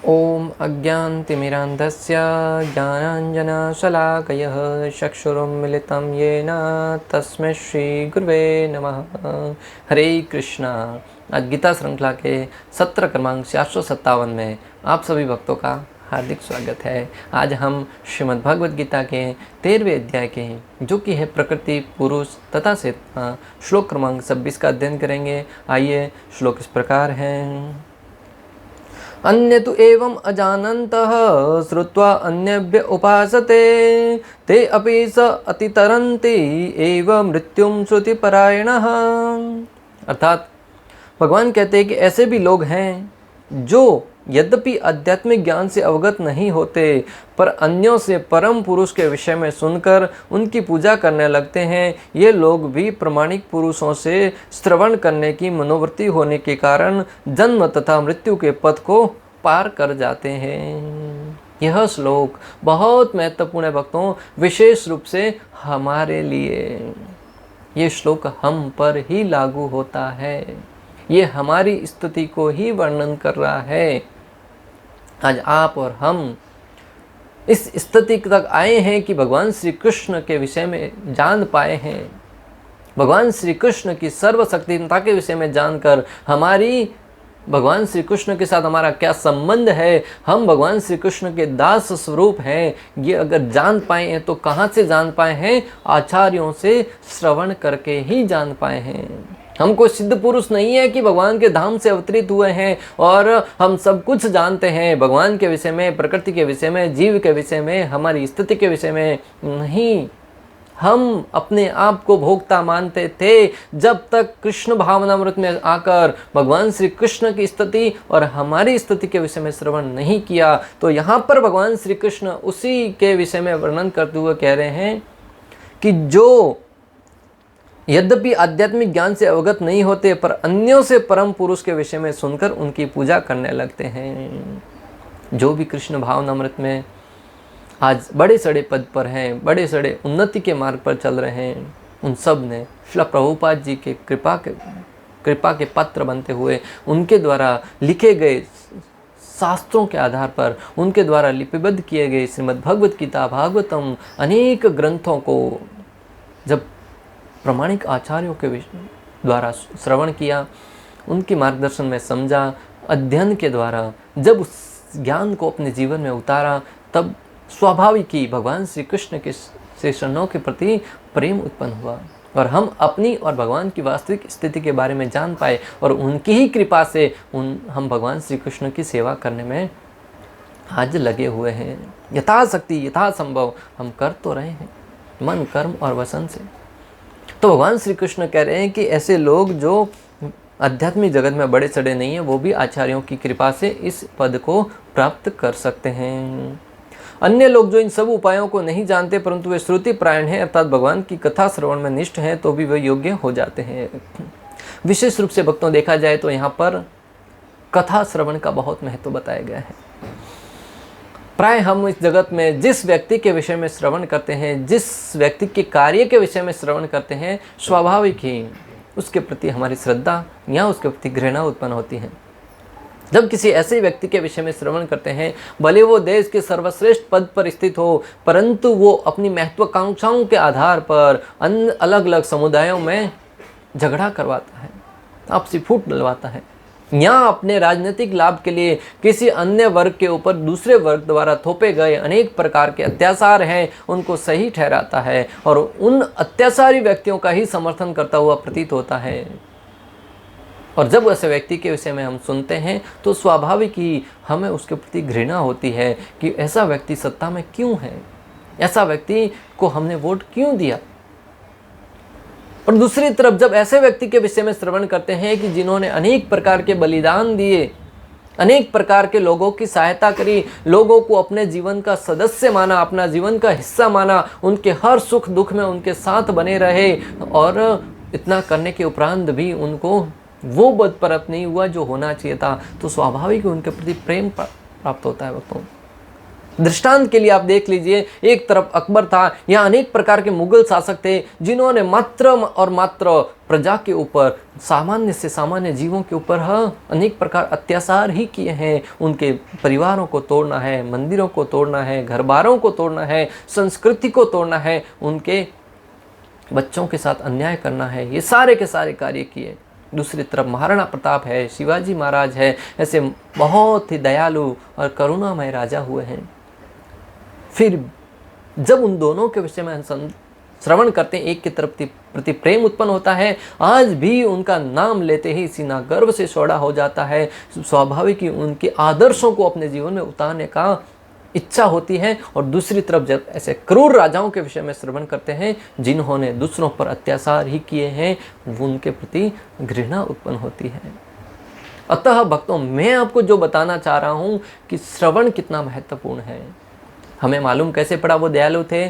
ओम अज्ञानतिमिरान्धस्य ज्ञानाञ्जनशलाकयः चक्षुरुन्मिलितं येन तस्मै श्रीगुरुवे नमः। हरे कृष्णा। आज गीता श्रृंखला के सत्र क्रमांक 457 में आप सभी भक्तों का हार्दिक स्वागत है। आज हम श्रीमद् भगवद गीता के 13वें अध्याय के जो कि है प्रकृति, पुरुष तथा चेतना, श्लोक क्रमांक 26 का अध्ययन करेंगे। आइए, श्लोक इस प्रकार है। अन्य तु एवं अजानन्तः श्रुत्वा अन्यभ्य उपासते ते अपि स अतितरन्ति एव मृत्युं श्रुतिपरायणः। अर्थात भगवान कहते हैं कि ऐसे भी लोग हैं जो यद्यपि आध्यात्मिक ज्ञान से अवगत नहीं होते पर अन्यों से परम पुरुष के विषय में सुनकर उनकी पूजा करने लगते हैं। ये लोग भी प्रमाणिक पुरुषों से श्रवण करने की मनोवृत्ति होने के कारण जन्म तथा मृत्यु के पथ को पार कर जाते हैं। यह श्लोक बहुत महत्वपूर्ण है भक्तों, विशेष रूप से हमारे लिए। ये श्लोक हम पर ही लागू होता है, ये हमारी स्थिति को ही वर्णन कर रहा है। आज आप और हम इस स्थिति तक आए हैं कि भगवान श्री कृष्ण के विषय में जान पाए हैं। भगवान श्री कृष्ण की सर्वशक्तिमता के विषय में जानकर हमारी भगवान श्री कृष्ण के साथ हमारा क्या संबंध है, हम भगवान श्री कृष्ण के दास स्वरूप हैं, ये अगर जान पाए हैं तो कहाँ से जान पाए हैं? आचार्यों से श्रवण करके ही जान पाए हैं। हम कोई सिद्ध पुरुष नहीं है कि भगवान के धाम से अवतरित हुए हैं और हम सब कुछ जानते हैं भगवान के विषय में, प्रकृति के विषय में, जीव के विषय में, हमारी स्थिति के विषय में। नहीं, हम अपने आप को भोक्ता मानते थे जब तक कृष्ण भावनामृत में आकर भगवान श्री कृष्ण की स्थिति और हमारी स्थिति के विषय में श्रवण नहीं किया। तो यहाँ पर भगवान श्री कृष्ण उसी के विषय में वर्णन करते हुए कह रहे हैं कि जो यद्यपि आध्यात्मिक ज्ञान से अवगत नहीं होते पर अन्यों से परम पुरुष के विषय में सुनकर उनकी पूजा करने लगते हैं। जो भी कृष्ण भावनामृत में आज बड़े सड़े पद पर हैं, बड़े सड़े उन्नति के मार्ग पर चल रहे हैं, उन सब ने श्रील प्रभुपाद जी के कृपा के पात्र बनते हुए उनके द्वारा लिखे गए शास्त्रों के आधार पर, उनके द्वारा लिपिबद्ध किए गए श्रीमद् भगवद गीता, भागवतम, अनेक ग्रंथों को जब प्रमाणिक आचार्यों के द्वारा श्रवण किया, उनके मार्गदर्शन में समझा, अध्ययन के द्वारा जब उस ज्ञान को अपने जीवन में उतारा, तब स्वाभाविक ही भगवान श्री कृष्ण के शरणों के प्रति प्रेम उत्पन्न हुआ और हम अपनी और भगवान की वास्तविक स्थिति के बारे में जान पाए और उनकी ही कृपा से हम भगवान श्री कृष्ण की सेवा करने में आज लगे हुए हैं। यथाशक्ति यथासंभव हम कर तो रहे हैं, मन कर्म और वसन से। तो भगवान श्री कृष्ण कह रहे हैं कि ऐसे लोग जो आध्यात्मिक जगत में बड़े सड़े नहीं हैं, वो भी आचार्यों की कृपा से इस पद को प्राप्त कर सकते हैं। अन्य लोग जो इन सब उपायों को नहीं जानते परंतु वे श्रुति प्रायण हैं, अर्थात भगवान की कथा श्रवण में निष्ठ हैं, तो भी वे योग्य हो जाते हैं। विशेष रूप से भक्तों देखा जाए तो यहाँ पर कथा श्रवण का बहुत महत्व बताया गया है। प्राय हम इस जगत में जिस व्यक्ति के विषय में श्रवण करते हैं, जिस व्यक्ति के कार्य के विषय में श्रवण करते हैं, स्वाभाविक ही उसके प्रति हमारी श्रद्धा या उसके प्रति घृणा उत्पन्न होती है। जब किसी ऐसे व्यक्ति के विषय में श्रवण करते हैं, भले वो देश के सर्वश्रेष्ठ पद पर स्थित हो, परंतु वो अपनी महत्वाकांक्षाओं के आधार पर अलग अलग समुदायों में झगड़ा करवाता है, आपसी फूट डलवाता है, या अपने राजनीतिक लाभ के लिए किसी अन्य वर्ग के ऊपर दूसरे वर्ग द्वारा थोपे गए अनेक प्रकार के अत्याचार हैं उनको सही ठहराता है और उन अत्याचारी व्यक्तियों का ही समर्थन करता हुआ प्रतीत होता है। और जब ऐसे व्यक्ति के विषय में हम सुनते हैं तो स्वाभाविक ही हमें उसके प्रति घृणा होती है कि ऐसा व्यक्ति सत्ता में क्यों है, ऐसा व्यक्ति को हमने वोट क्यों दिया। और दूसरी तरफ जब ऐसे व्यक्ति के विषय में श्रवण करते हैं कि जिन्होंने अनेक प्रकार के बलिदान दिए, अनेक प्रकार के लोगों की सहायता करी, लोगों को अपने जीवन का सदस्य माना, अपना जीवन का हिस्सा माना, उनके हर सुख दुख में उनके साथ बने रहे, और इतना करने के उपरांत भी उनको वो पद प्राप्त नहीं हुआ जो होना चाहिए था, तो स्वाभाविक उनके प्रति प्रेम प्राप्त होता है भक्तों। दृष्टांत के लिए आप देख लीजिए, एक तरफ अकबर था, यहाँ अनेक प्रकार के मुगल शासक थे जिन्होंने मात्र और मात्र प्रजा के ऊपर, सामान्य से सामान्य जीवों के ऊपर अनेक प्रकार अत्याचार ही किए हैं। उनके परिवारों को तोड़ना है, मंदिरों को तोड़ना है, घर बारों को तोड़ना है, संस्कृति को तोड़ना है, उनके बच्चों के साथ अन्याय करना है, ये सारे के सारे कार्य किए। दूसरी तरफ महाराणा प्रताप है, शिवाजी महाराज है, ऐसे बहुत ही दयालु और करुणामय राजा हुए हैं। फिर जब उन दोनों के विषय में हम श्रवण करते हैं, एक की तरफ प्रति प्रेम उत्पन्न होता है, आज भी उनका नाम लेते ही सीना गर्व से चौड़ा हो जाता है। स्वाभाविक ही उनके आदर्शों को अपने जीवन में उतारने का इच्छा होती है। और दूसरी तरफ जब ऐसे क्रूर राजाओं के विषय में श्रवण करते हैं जिन्होंने दूसरों पर अत्याचार ही किए हैं, वो उनके प्रति घृणा उत्पन्न होती है। अतः भक्तों, मैं आपको जो बताना चाह रहा हूँ कि श्रवण कितना महत्वपूर्ण है। हमें मालूम कैसे पड़ा वो दयालु थे,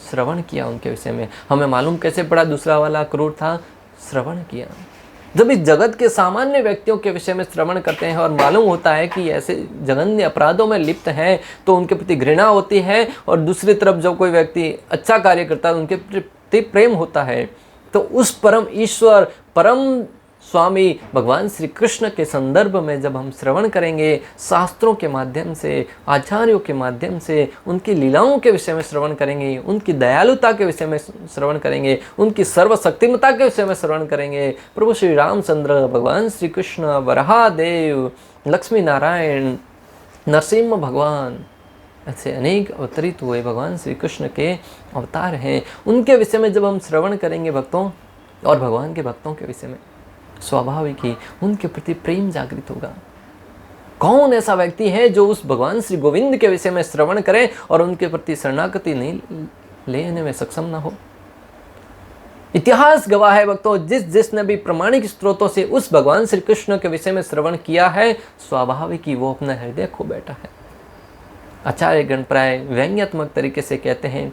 श्रवण किया उनके विषय में। हमें मालूम कैसे पड़ा दूसरा वाला क्रूर था, श्रवण किया। जब इस जगत के सामान्य व्यक्तियों के विषय में श्रवण करते हैं और मालूम होता है कि ऐसे जघन्य अपराधों में लिप्त हैं, तो उनके प्रति घृणा होती है। और दूसरी तरफ जब कोई व्यक्ति अच्छा कार्य करता है, उनके प्रति प्रेम होता है। तो उस परम ईश्वर, परम स्वामी भगवान श्री कृष्ण के संदर्भ में जब हम श्रवण करेंगे, शास्त्रों के माध्यम से, आचार्यों के माध्यम से, उनकी लीलाओं के विषय में श्रवण करेंगे, उनकी दयालुता के विषय में श्रवण करेंगे, उनकी सर्वशक्तिमता के विषय में श्रवण करेंगे, प्रभु श्री रामचंद्र, भगवान श्री कृष्ण, वराहदेव, लक्ष्मी नारायण, नरसिंह भगवान, ऐसे अनेक अवतरित हुए भगवान श्री कृष्ण के अवतार हैं, उनके विषय में जब हम श्रवण करेंगे भक्तों, और भगवान के भक्तों के विषय में, स्वाभाविक ही उनके प्रति प्रेम जागृत होगा। कौन ऐसा व्यक्ति है जो उस भगवान श्री गोविंद के विषय में श्रवण करे और उनके प्रति शरणागति नहीं लेने में सक्षम ना हो। इतिहास गवाह है भक्तों, जिसने भी प्रमाणिक स्रोतों से उस भगवान श्री कृष्ण के विषय में श्रवण किया है, स्वाभाविक ही वो अपना हृदय खो बैठा है। आचार्य गण प्राय व्यंग्यात्मक तरीके से कहते हैं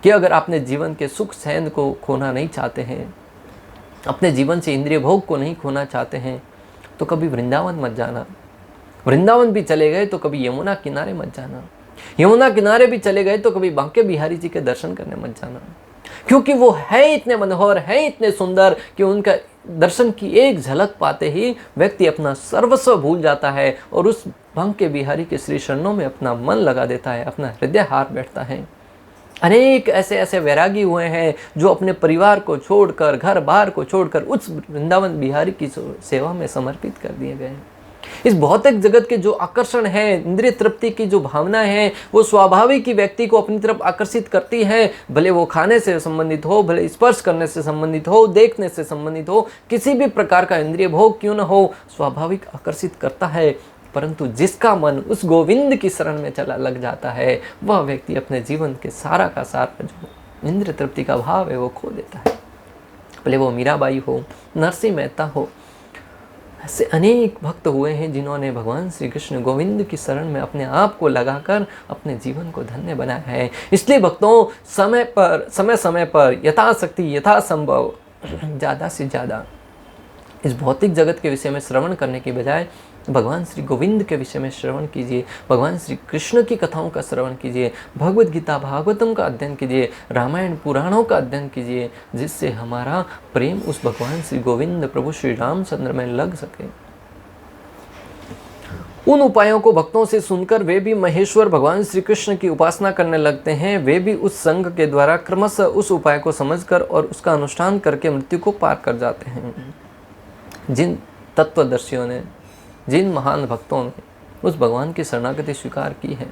कि अगर आपने जीवन के सुख सैन को खोना नहीं चाहते हैं, अपने जीवन से इंद्रिय भोग को नहीं खोना चाहते हैं, तो कभी वृंदावन मत जाना। वृंदावन भी चले गए तो कभी यमुना किनारे मत जाना। यमुना किनारे भी चले गए तो कभी बांके बिहारी जी के दर्शन करने मत जाना, क्योंकि वो है इतने मनोहर, है इतने सुंदर कि उनका दर्शन की एक झलक पाते ही व्यक्ति अपना सर्वस्व भूल जाता है और उस बांके बिहारी के श्री चरणों में अपना मन लगा देता है, अपना हृदय हार बैठता है। अनेक ऐसे ऐसे वैरागी हुए हैं जो अपने परिवार को छोड़कर, घर बार को छोड़कर उस वृंदावन बिहारी की सेवा में समर्पित कर दिए गए हैं। इस भौतिक जगत के जो आकर्षण है, इंद्रिय तृप्ति की जो भावना है, वो स्वाभाविक ही व्यक्ति को अपनी तरफ आकर्षित करती है। भले वो खाने से संबंधित हो, भले स्पर्श करने से संबंधित हो, देखने से संबंधित हो, किसी भी प्रकार का इंद्रिय भोग क्यों न हो, स्वाभाविक आकर्षित करता है। परंतु जिसका मन उस गोविंद की शरण में चला लग जाता है, वह व्यक्ति अपने जीवन के सारा का सारा जो इंद्रिय तृप्ति का भाव है वो खो देता है। भले वो मीराबाई हो, नरसिंह मेहता हो, ऐसे अनेक भक्त हुए हैं जिन्होंने भगवान श्री कृष्ण गोविंद की शरण में अपने आप को लगाकर अपने जीवन को धन्य बनाया है। इसलिए भक्तों, समय समय पर यथाशक्ति यथासंभव ज़्यादा से ज़्यादा इस भौतिक जगत के विषय में श्रवण करने के बजाय भगवान श्री गोविंद के विषय में श्रवण कीजिए, भगवान श्री कृष्ण की कथाओं का श्रवण कीजिए, भगवद गीता भागवतम का अध्ययन कीजिए, रामायण पुराणों का अध्ययन कीजिए, जिससे हमारा प्रेम उस भगवान श्री गोविंद प्रभु श्री रामचंद्र में लग सके। उन उपायों को भक्तों से सुनकर वे भी महेश्वर भगवान श्री कृष्ण की उपासना करने लगते हैं। वे भी उस संग के द्वारा क्रमशः उस उपाय को समझकर और उसका अनुष्ठान करके मृत्यु को पार कर जाते हैं। जिन तत्वदर्शियों ने, जिन महान भक्तों ने उस भगवान की शरणागति स्वीकार की है,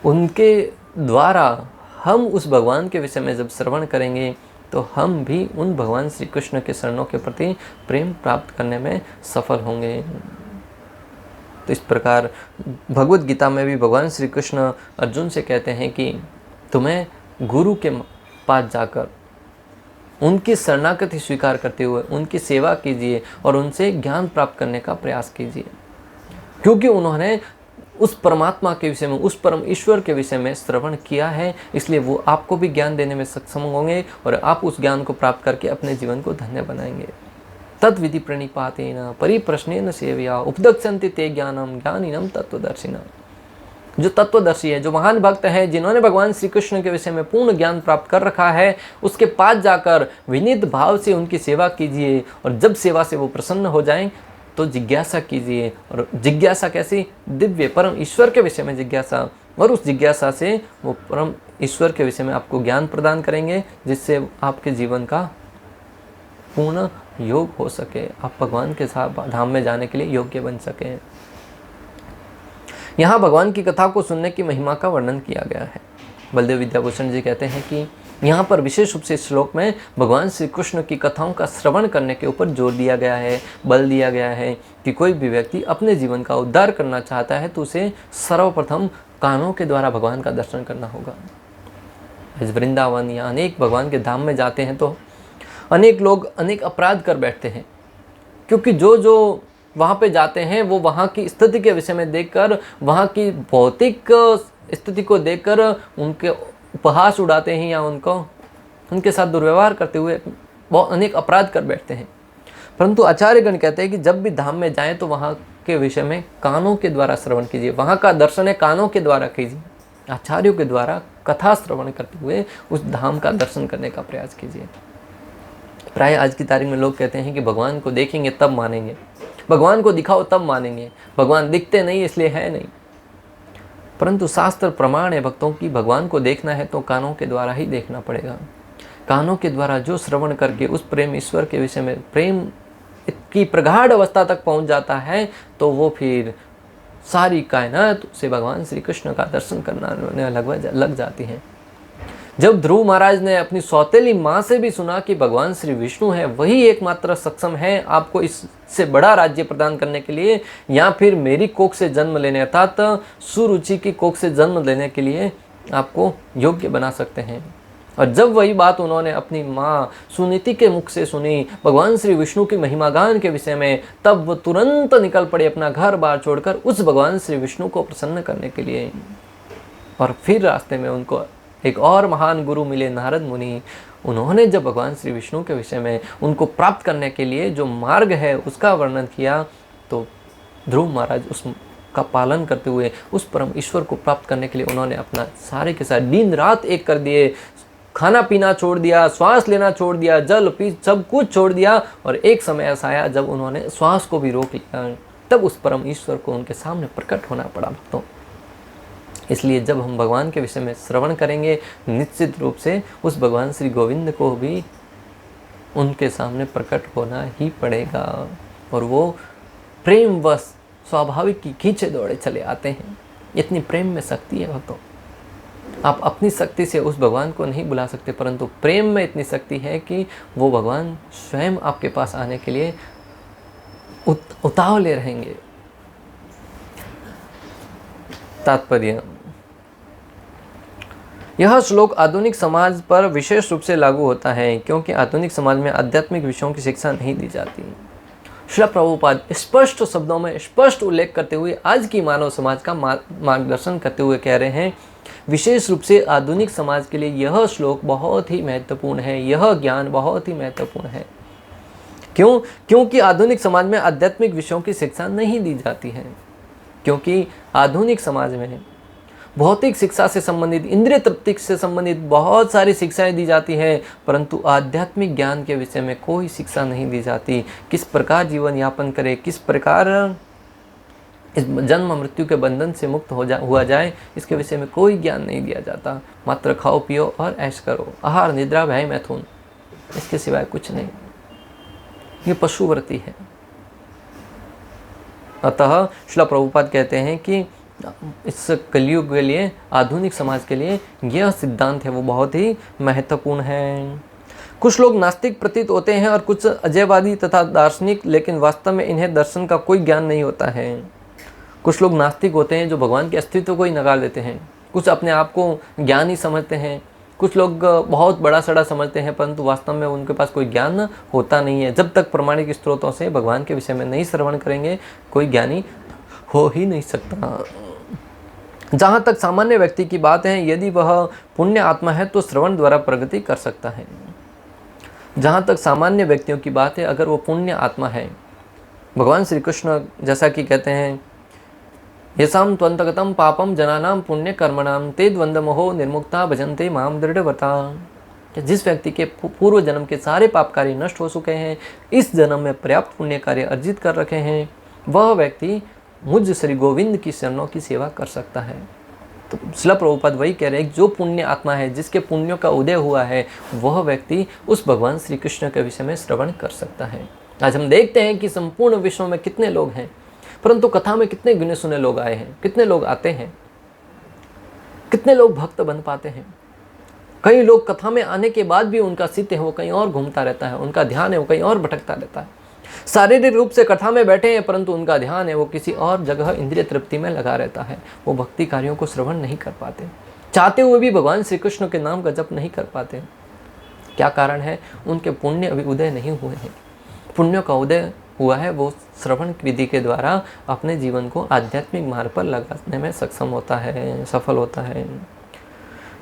उनके द्वारा हम उस भगवान के विषय में जब श्रवण करेंगे तो हम भी उन भगवान श्री कृष्ण के शरणों के प्रति प्रेम प्राप्त करने में सफल होंगे। तो इस प्रकार भगवद गीता में भी भगवान श्री कृष्ण अर्जुन से कहते हैं कि तुम्हें गुरु के पास जाकर उनकी शरणागति स्वीकार करते हुए उनकी सेवा कीजिए और उनसे ज्ञान प्राप्त करने का प्रयास कीजिए, क्योंकि उन्होंने उस परमात्मा के विषय में, उस परम ईश्वर के विषय में श्रवण किया है। इसलिए वो आपको भी ज्ञान देने में सक्षम होंगे और आप उस ज्ञान को प्राप्त करके अपने जीवन को धन्य बनाएंगे। तद विधि प्रणिपातेन परिप्रश्नेन सेवया उपदक्षन्ति ते ज्ञानम ज्ञानिनम तत्वदर्शिना। जो तत्वदर्शी है, जो महान भक्त हैं, जिन्होंने भगवान श्री कृष्ण के विषय में पूर्ण ज्ञान प्राप्त कर रखा है, उसके पास जाकर विनीत भाव से उनकी सेवा कीजिए। और जब सेवा से वो प्रसन्न हो जाएं तो जिज्ञासा कीजिए। और जिज्ञासा कैसी? दिव्य परम ईश्वर के विषय में जिज्ञासा। और उस जिज्ञासा से वो परम ईश्वर के विषय में आपको ज्ञान प्रदान करेंगे, जिससे आपके जीवन का पूर्ण योग हो सके, आप भगवान के साथ धाम में जाने के लिए योग्य बन सके। यहाँ भगवान की कथा को सुनने की महिमा का वर्णन किया गया है। बलदेव विद्याभूषण जी कहते हैं कि यहाँ पर विशेष रूप से इस श्लोक में भगवान श्री कृष्ण की कथाओं का श्रवण करने के ऊपर जोर दिया गया है, बल दिया गया है कि कोई भी व्यक्ति अपने जीवन का उद्धार करना चाहता है तो उसे सर्वप्रथम कानों के द्वारा भगवान का दर्शन करना होगा। इस वृंदावन या अनेक भगवान के धाम में जाते हैं तो अनेक लोग अनेक अपराध कर बैठते हैं, क्योंकि जो वहाँ पे जाते हैं वो वहाँ की स्थिति के विषय में देखकर, वहाँ की भौतिक स्थिति को देखकर उनके उपहास उड़ाते हैं या उनके साथ दुर्व्यवहार करते हुए बहुत अनेक अपराध कर बैठते हैं। परंतु आचार्यगण कहते हैं कि जब भी धाम में जाएं तो वहाँ के विषय में कानों के द्वारा श्रवण कीजिए। वहाँ का दर्शन है कानों के द्वारा कीजिए, आचार्यों के द्वारा कथा श्रवण करते हुए उस धाम का दर्शन करने का प्रयास कीजिए। प्राय आज की तारीख में लोग कहते हैं कि भगवान को देखेंगे तब मानेंगे, भगवान को दिखाओ तब मानेंगे, भगवान दिखते नहीं इसलिए है नहीं। परंतु शास्त्र प्रमाण है भक्तों की, भगवान को देखना है तो कानों के द्वारा ही देखना पड़ेगा। कानों के द्वारा जो श्रवण करके उस प्रेम ईश्वर के विषय में प्रेम की प्रगाढ़ अवस्था तक पहुंच जाता है तो वो फिर सारी कायनात से भगवान श्री कृष्ण का दर्शन करना लग जाती है। जब ध्रुव महाराज ने अपनी सौतेली माँ से भी सुना कि भगवान श्री विष्णु है, वही एकमात्र सक्षम है आपको इससे बड़ा राज्य प्रदान करने के लिए, या फिर मेरी कोख से जन्म लेने अर्थात सुरुचि की कोख से जन्म लेने के लिए आपको योग्य बना सकते हैं। और जब वही बात उन्होंने अपनी माँ सुनीति के मुख से सुनी भगवान श्री विष्णु की महिमा गान के विषय में, तब वो तुरंत निकल पड़े अपना घर बार छोड़कर उस भगवान श्री विष्णु को प्रसन्न करने के लिए। और फिर रास्ते में उनको एक और महान गुरु मिले, नारद मुनि। उन्होंने जब भगवान श्री विष्णु के विषय में उनको प्राप्त करने के लिए जो मार्ग है उसका वर्णन किया, तो ध्रुव महाराज उसका पालन करते हुए उस परम ईश्वर को प्राप्त करने के लिए उन्होंने अपना सारे के सारे दिन रात एक कर दिए, खाना पीना छोड़ दिया, श्वास लेना छोड़ दिया, जल पी सब कुछ छोड़ दिया। और एक समय ऐसा आया जब उन्होंने श्वास को भी रोक लिया, तब उस परम ईश्वर को उनके सामने प्रकट होना पड़ा भक्तों। इसलिए जब हम भगवान के विषय में श्रवण करेंगे, निश्चित रूप से उस भगवान श्री गोविंद को भी उनके सामने प्रकट होना ही पड़ेगा। और वो प्रेम वश स्वाभाविक की खींचे दौड़े चले आते हैं। इतनी प्रेम में शक्ति है भक्तों। आप अपनी शक्ति से उस भगवान को नहीं बुला सकते, परंतु प्रेम में इतनी शक्ति है कि वो भगवान स्वयं आपके पास आने के लिए उतावले रहेंगे। तात्पर्य: यह श्लोक आधुनिक समाज पर विशेष रूप से लागू होता है, क्योंकि आधुनिक समाज में आध्यात्मिक विषयों की शिक्षा नहीं दी जाती। श्रील प्रभुपाद स्पष्ट शब्दों में स्पष्ट उल्लेख करते हुए आज की मानव समाज का मार्गदर्शन करते हुए कह रहे हैं, विशेष रूप से आधुनिक समाज के लिए यह श्लोक बहुत ही महत्वपूर्ण है, यह ज्ञान बहुत ही महत्वपूर्ण है। क्यों? क्योंकि आधुनिक समाज में आध्यात्मिक विषयों की शिक्षा नहीं दी जाती है। क्योंकि आधुनिक समाज में भौतिक शिक्षा से संबंधित, इंद्रिय तृप्ति से संबंधित बहुत सारी शिक्षाएं दी जाती हैं, परंतु आध्यात्मिक ज्ञान के विषय में कोई शिक्षा नहीं दी जाती। किस प्रकार जीवन यापन करे, किस प्रकार इस जन्म मृत्यु के बंधन से मुक्त हुआ जाए, इसके विषय में कोई ज्ञान नहीं दिया जाता। मात्र खाओ पियो और ऐश करो, आहार निद्रा भय मैथुन, इसके सिवाय कुछ नहीं। ये पशुवृत्ति है। अतः श्रील प्रभुपाद कहते हैं कि इस कलयुग के लिए, आधुनिक समाज के लिए यह सिद्धांत है वो बहुत ही महत्वपूर्ण है। कुछ लोग नास्तिक प्रतीत होते हैं और कुछ अजयवादी तथा दार्शनिक, लेकिन वास्तव में इन्हें दर्शन का कोई ज्ञान नहीं होता है। कुछ लोग नास्तिक होते हैं जो भगवान के अस्तित्व को ही नकार देते हैं। कुछ अपने आप को ज्ञानी समझते हैं, कुछ लोग बहुत बड़ा सड़ा समझते हैं, परंतु वास्तव में उनके पास कोई ज्ञान होता नहीं है। जब तक प्रमाणिक स्रोतों से भगवान के विषय में नहीं श्रवण करेंगे, कोई ज्ञानी हो ही नहीं सकता। जहाँ तक सामान्य व्यक्ति की बात है, यदि वह पुण्य आत्मा है तो श्रवण द्वारा प्रगति कर सकता है। जहाँ तक सामान्य व्यक्तियों की बात है, अगर वो पुण्य आत्मा है, भगवान श्री कृष्ण जैसा कि कहते हैं, येषां त्वन्तगतं पापम जनानां पुण्य कर्मणाम ते द्वंद्वमोहो निर्मुक्ता भजन्ते माम दृढ़व्रता। जिस व्यक्ति के पूर्व जन्म के सारे पाप कार्य नष्ट हो चुके हैं, इस जन्म में पर्याप्त पुण्य कार्य अर्जित कर रखे हैं, वह व्यक्ति मुझ श्री गोविंद की शरणों की सेवा कर सकता है। तो श्रील प्रभुपाद वही कह रहे हैं, जो पुण्य आत्मा है, जिसके पुण्यों का उदय हुआ है, वह व्यक्ति उस भगवान श्री कृष्ण के विषय में श्रवण कर सकता है। आज हम देखते हैं कि संपूर्ण विश्व में कितने लोग हैं, परंतु कथा में कितने गिने सुने लोग आए हैं, कितने लोग आते हैं, कितने लोग भक्त बन पाते हैं। कई लोग कथा में आने के बाद भी उनका चित्त है वो कहीं और घूमता रहता है, उनका ध्यान है वो कहीं और भटकता रहता है। शारीरिक रूप से कथा में बैठे हैं, परंतु उनका ध्यान है वो किसी और जगह इंद्रिय तृप्ति में लगा रहता है। वो भक्ति कार्यों को श्रवण नहीं कर पाते, चाहते हुए भी भगवान श्री कृष्ण के नाम का जप नहीं कर पाते। क्या कारण है? उनके पुण्य अभी उदय नहीं हुए हैं। पुण्यों का उदय हुआ है वो श्रवण विधि के द्वारा अपने जीवन को आध्यात्मिक मार्ग पर लगाने में सक्षम होता है, सफल होता है।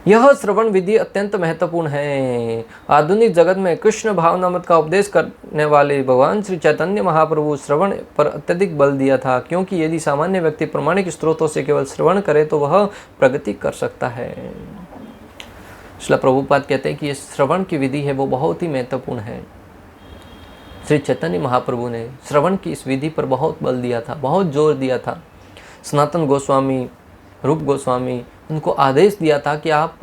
यह श्रवण विधि अत्यंत महत्वपूर्ण है। आधुनिक जगत में कृष्ण भावनामृत का उपदेश करने वाले भगवान श्री चैतन्य महाप्रभु श्रवण पर अत्यधिक बल दिया था, क्योंकि यदि सामान्य व्यक्ति प्रमाणिक स्रोतों से केवल श्रवण करे तो वह प्रगति कर सकता है। श्रील प्रभुपाद कहते हैं कि ये श्रवण की विधि है वो बहुत ही महत्वपूर्ण है। श्री चैतन्य महाप्रभु ने श्रवण की इस विधि पर बहुत बल दिया था, बहुत जोर दिया था। सनातन गोस्वामी, रूप गोस्वामी, उनको आदेश दिया था कि आप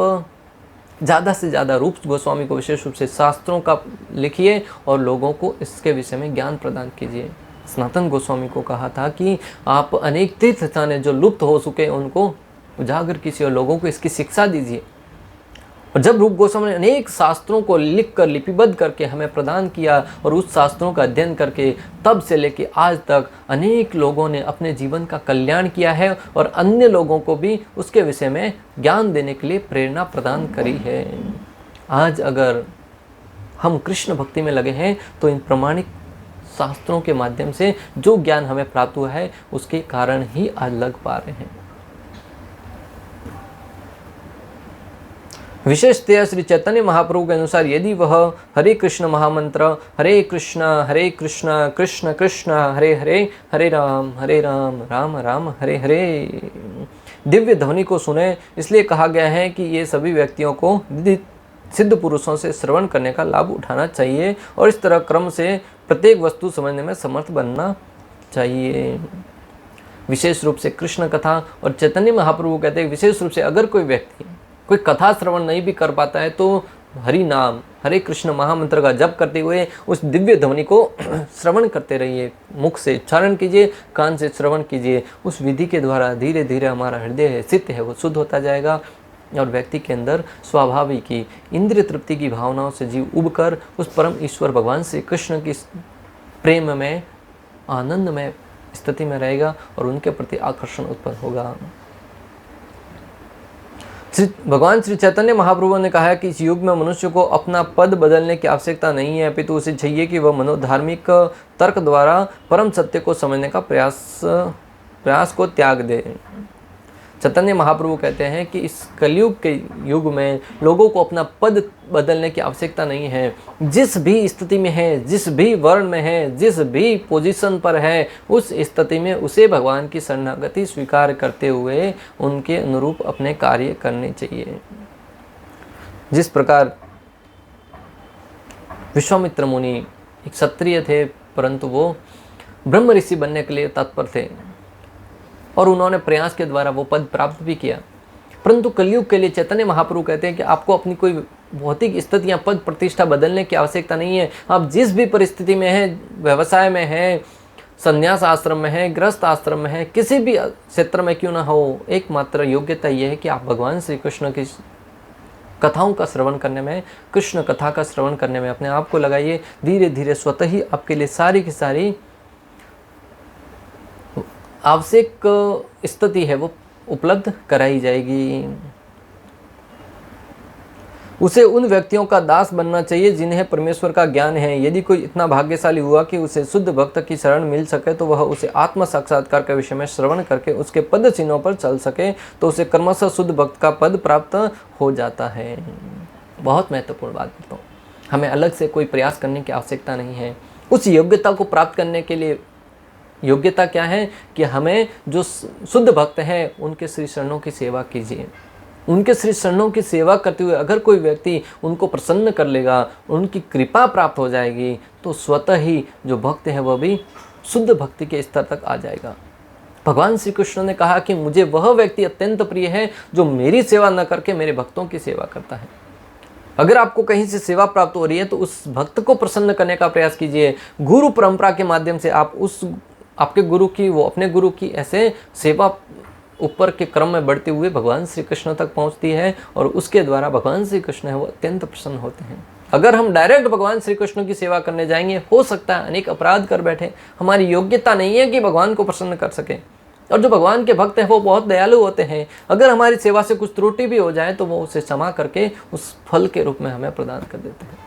ज़्यादा से ज़्यादा, रूप गोस्वामी को विशेष रूप से, शास्त्रों का लिखिए और लोगों को इसके विषय में ज्ञान प्रदान कीजिए। सनातन गोस्वामी को कहा था कि आप अनेक तीर्थ स्थान जो लुप्त हो चुके हैं उनको उजागर कीजिए और लोगों को इसकी शिक्षा दीजिए। और जब रूप गोस्वामी ने अनेक शास्त्रों को लिख कर लिपिबद्ध करके हमें प्रदान किया और उस शास्त्रों का अध्ययन करके तब से लेकर आज तक अनेक लोगों ने अपने जीवन का कल्याण किया है और अन्य लोगों को भी उसके विषय में ज्ञान देने के लिए प्रेरणा प्रदान करी है। आज अगर हम कृष्ण भक्ति में लगे हैं तो इन प्रमाणिक शास्त्रों के माध्यम से जो ज्ञान हमें प्राप्त हुआ है उसके कारण ही आज लग पा रहे हैं। विशेषतया श्री चैतन्य महाप्रभु के अनुसार यदि वह हरे कृष्ण महामंत्र हरे कृष्ण कृष्ण कृष्ण हरे हरे, हरे राम राम राम हरे हरे दिव्य ध्वनि को सुने, इसलिए कहा गया है कि ये सभी व्यक्तियों को सिद्ध पुरुषों से श्रवण करने का लाभ उठाना चाहिए और इस तरह क्रम से प्रत्येक वस्तु समझने में समर्थ बनना चाहिए। विशेष रूप से कृष्ण कथा और चैतन्य महाप्रभु कहते हैं विशेष रूप से अगर कोई व्यक्ति कोई कथा श्रवण नहीं भी कर पाता है तो हरि नाम हरे कृष्ण महामंत्र का जप करते हुए उस दिव्य ध्वनि को श्रवण करते रहिए। मुख से उच्चारण कीजिए, कान से श्रवण कीजिए। उस विधि के द्वारा धीरे धीरे हमारा हृदय है, चित्त है, वो शुद्ध होता जाएगा और व्यक्ति के अंदर स्वाभाविक ही इंद्रिय तृप्ति की भावनाओं से जीव उबकर उस परम ईश्वर भगवान श्री कृष्ण की प्रेम में, आनंद में स्थिति में रहेगा और उनके प्रति आकर्षण उत्पन्न होगा। भगवान श्री चैतन्य महाप्रभु ने कहा है कि इस युग में मनुष्य को अपना पद बदलने की आवश्यकता नहीं है, अपितु उसे चाहिए कि वह मनोधार्मिक तर्क द्वारा परम सत्य को समझने का प्रयास को त्याग दे। चैतन्य महाप्रभु कहते हैं कि इस कलयुग के युग में लोगों को अपना पद बदलने की आवश्यकता नहीं है। जिस भी स्थिति में है, जिस भी वर्ण में है, जिस भी पोजीशन पर है, उस स्थिति में उसे भगवान की शरणागति स्वीकार करते हुए उनके अनुरूप अपने कार्य करने चाहिए। जिस प्रकार विश्वामित्र मुनि एक क्षत्रिय थे, परंतु वो ब्रह्म ऋषि बनने के लिए तत्पर थे और उन्होंने प्रयास के द्वारा वो पद प्राप्त भी किया, परंतु कलयुग के लिए चैतन्य महाप्रभु कहते हैं कि आपको अपनी कोई भौतिक स्थिति या पद प्रतिष्ठा बदलने की आवश्यकता नहीं है। आप जिस भी परिस्थिति में हैं, व्यवसाय में हैं, संन्यास आश्रम में हैं, गृहस्थ आश्रम में हैं, किसी भी क्षेत्र में क्यों ना हो, एकमात्र योग्यता यह है कि आप भगवान श्री कृष्ण की कथाओं का श्रवण करने में, कृष्ण कथा का श्रवण करने में अपने आप को लगाइए। धीरे धीरे स्वतः ही आपके लिए सारी की सारी आवश्यक स्थिति है वो उपलब्ध कराई जाएगी। उसे उन व्यक्तियों का दास बनना चाहिए जिन्हें परमेश्वर का ज्ञान है। यदि कोई इतना भाग्यशाली हुआ कि उसे शुद्ध भक्त की शरण मिल सके तो वह उसे आत्म साक्षात्कार के विषय में श्रवण करके उसके पद चिन्हों पर चल सके तो उसे क्रमशः शुद्ध भक्त का पद प्राप्त हो जाता है। बहुत महत्वपूर्ण बात बताऊँ, हमें अलग से कोई प्रयास करने की आवश्यकता नहीं है। उस योग्यता को प्राप्त करने के लिए योग्यता क्या है कि हमें जो शुद्ध भक्त हैं उनके श्री चरणों की सेवा कीजिए। उनके श्री चरणों की सेवा करते हुए अगर कोई व्यक्ति उनको प्रसन्न कर लेगा, उनकी कृपा प्राप्त हो जाएगी, तो स्वतः ही जो भक्त है वह भी शुद्ध भक्ति के स्तर तक आ जाएगा। भगवान श्री कृष्ण ने कहा कि मुझे वह व्यक्ति अत्यंत प्रिय है जो मेरी सेवा न करके मेरे भक्तों की सेवा करता है। अगर आपको कहीं से सेवा प्राप्त हो रही है तो उस भक्त को प्रसन्न करने का प्रयास कीजिए। गुरु परंपरा के माध्यम से आप आपके गुरु की, वो अपने गुरु की ऐसे सेवा ऊपर के क्रम में बढ़ते हुए भगवान श्री कृष्ण तक पहुंचती है और उसके द्वारा भगवान श्री कृष्ण है वो अत्यंत प्रसन्न होते हैं। अगर हम डायरेक्ट भगवान श्री कृष्ण की सेवा करने जाएंगे, हो सकता है अनेक अपराध कर बैठे, हमारी योग्यता नहीं है कि भगवान को प्रसन्न कर सके। और जो भगवान के भक्त हैं वो बहुत दयालु होते हैं, अगर हमारी सेवा से कुछ त्रुटि भी हो जाए तो वो उसे क्षमा करके उस फल के रूप में हमें प्रदान कर देते हैं।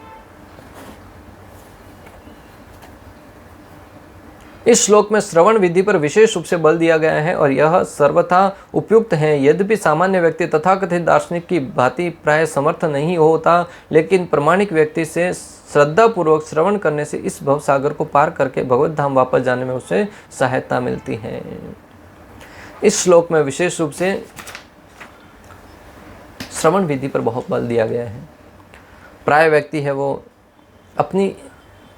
इस श्लोक में श्रवण विधि पर विशेष रूप से बल दिया गया है और यह सर्वथा उपयुक्त है। यद्यपि सामान्य व्यक्ति तथाकथित दार्शनिक की भांति प्राय समर्थ नहीं होता, लेकिन प्रामाणिक व्यक्ति से श्रद्धापूर्वक श्रवण करने से इस भवसागर को पार करके भगवत धाम वापस जाने में उसे सहायता मिलती है। इस श्लोक में विशेष रूप से श्रवण विधि पर बहुत बल दिया गया है। प्राय व्यक्ति है वो अपनी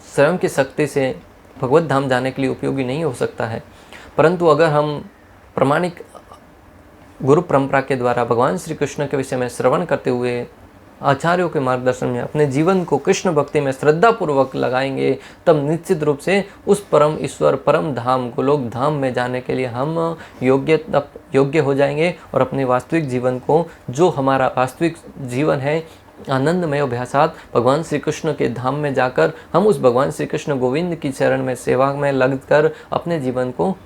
स्वयं की शक्ति से भगवत धाम जाने के लिए उपयोगी नहीं हो सकता है, परंतु अगर हम प्रामाणिक गुरु परंपरा के द्वारा भगवान श्री कृष्ण के विषय में श्रवण करते हुए आचार्यों के मार्गदर्शन में अपने जीवन को कृष्ण भक्ति में श्रद्धापूर्वक लगाएंगे, तब निश्चित रूप से उस परम ईश्वर, परम धाम, गोलोक धाम में जाने के लिए हम योग्य हो जाएंगे और अपने वास्तविक जीवन को, जो हमारा वास्तविक जीवन है, आनंदमय अभ्यासात भगवान श्री कृष्ण के धाम में जाकर हम उस भगवान श्री कृष्ण गोविंद की चरण में सेवा में लगकर अपने जीवन को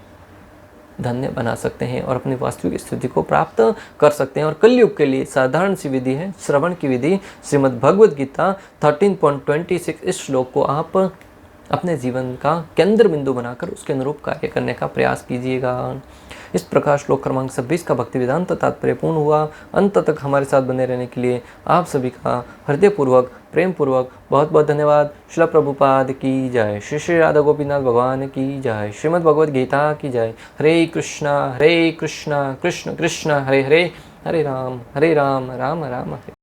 धन्य बना सकते हैं और अपनी वास्तविक स्थिति को प्राप्त कर सकते हैं। और कलयुग के लिए साधारण सी विधि है श्रवण की विधि। श्रीमद् भगवद गीता 13.26 इस श्लोक को आप अपने जीवन का केंद्र बिंदु बनाकर उसके अनुरूप कार्य करने का प्रयास कीजिएगा। इस प्रकार श्लोक क्रमांक 26 का भक्ति वेदांत तात्पर्य पूर्ण हुआ। अंत तक हमारे साथ बने रहने के लिए आप सभी का हृदयपूर्वक, प्रेम पूर्वक बहुत बहुत धन्यवाद। श्रील प्रभुपाद की जय। श्री श्री राधा गोपीनाथ भगवान की जय। श्रीमद् भगवद गीता की जय। हरे कृष्णा कृष्ण कृष्ण हरे हरे, हरे राम राम राम हरे।